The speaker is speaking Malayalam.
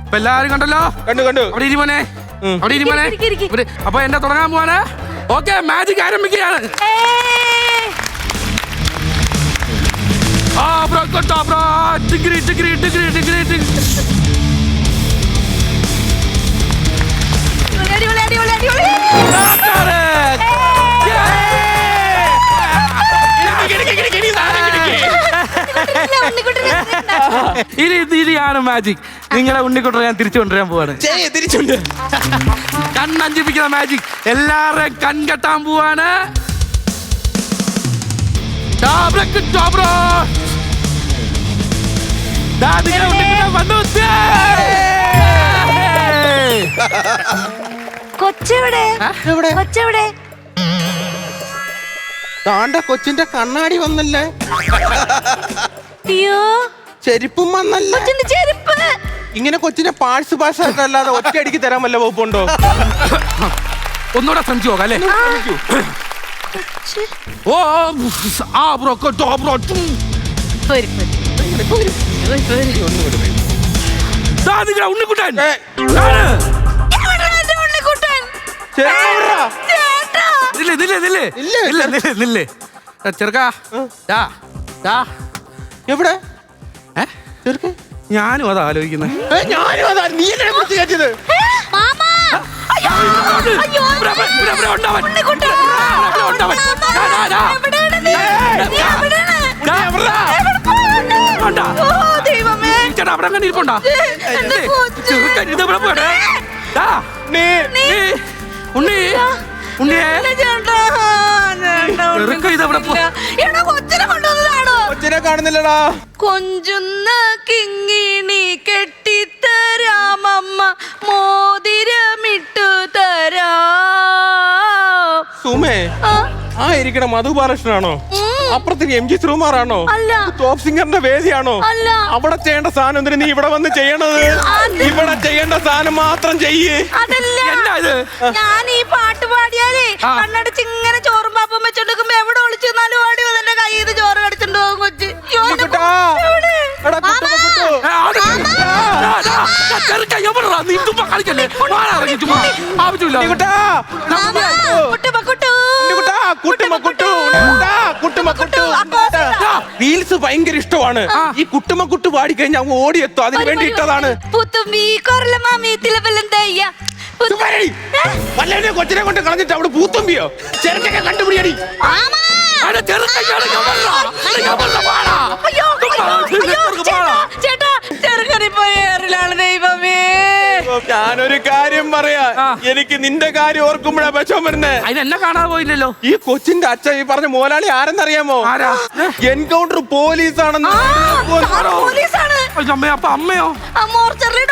ഇപ്പൊ എല്ലാരും കണ്ടല്ലോ. കണ്ടു അവിടെ ഇരിമോനെ, അവിടെ ഇരിമോനെ. അപ്പൊ എന്റെ തുടങ്ങാൻ പോവാണ്. ഓക്കെ, മാജിക് ആരംഭിക്കുകയാണ്. ഇതാണ് മാജിക്. നിങ്ങളെ ഉണ്ണിക്കുട്ടനെ ഞാൻ തിരിച്ചു കൊണ്ടുവരാൻ പോവാണ്. കണ്ണഞ്ചിപ്പിക്കുന്ന മാജിക്. എല്ലാവരുടെയും കൺകെട്ടാൻ പോവാണ്. കൊച്ചിന്റെ കണ്ണാടി വന്നല്ലേ, ചെരുപ്പും വന്നല്ലേ. ഇങ്ങനെ കൊച്ചിനെ പാഴ്സ് പാഴ്സായിട്ടല്ലാതെ ഒറ്റയടിക്ക് തരാൻ വല്ല വകുപ്പുണ്ടോ? ഒന്നുകൂടെ ശ്രമിച്ചു നോക്കാം അല്ലേ? ഓ ആ ബ്രോ ബ്രോ ഉണ്ണിക്കുട്ടൻ. ചെറുക്കാ എവിടെ? ഞാനും അതാ ആലോചിക്കുന്നത്. അവിടെ അങ്ങനെ ഇരിപ്പുണ്ടാ? ഉണ്ണി ഉണ്ണിയെ കൊച്ചിനെ കാണുന്നില്ലടാ. കൊഞ്ചുന്ന കിങ്ങിണി കെട്ടിത്തരാമമ്മ മോതിരമിട്ടു തരാ. സുമേ, ആ ഇരിക്കണ മധുബാലകൃഷ്ണനാണോ? അപ്പുറത്തേക്ക് MG ശ്രീകുമാറാണോ? ടോപ്പ് സിംഗറിന്റെ വേദിയാണോ? അവിടെ ചെയ്യേണ്ട സാധനം എന്തിനാ നീ ഇവിടെ വന്ന് ചെയ്യണത്? ഇവിടെ ചെയ്യേണ്ട സാധനം മാത്രം ചെയ്യേ. ഞാൻ ഈ പാട്ട് പാടിയാലേ കണ്ണടച്ച് ഇങ്ങനെ ചോറും പാപ്പം വെച്ചോണ്ടിരിക്കുമ്പോ എവിടെ ഒളിച്ചു നിന്നാലും ഓടി വന്നെ കയ്യിൽ നിന്ന് ചോറ് കടിച്ചിട്ട് പോകും കൊച്ച്. റീൽസ് ഭയങ്കര ഇഷ്ടമാണ്. ഈ കുട്ടുമക്കുട്ടു പാടി കഴിഞ്ഞാൽ അങ്ങ് ഓടിയെത്തും. അതിന് വേണ്ടി ഇട്ടതാണ്. കൊച്ചിനെ കൊണ്ട് കളഞ്ഞിട്ട് അവിടെ പൂത്തുമ്പിയോ ചെറുക്കൊക്കെ കണ്ടുപിടിയടി. ഞാനൊരു കാര്യം പറയാ, എനിക്ക് നിന്റെ കാര്യം ഓർക്കുമ്പോഴാ വിഷമം വരുന്നേ. അതിനെന്നെ കാണാതെ പോയില്ലല്ലോ. ഈ കൊച്ചിന്റെ അച്ഛൻ ഈ പറഞ്ഞ മോലാളി ആരെന്നറിയാമോ? എൻകൗണ്ടർ പോലീസാണെന്ന്. അപ്പൊ അമ്മയോ? മോർച്ചറിൽ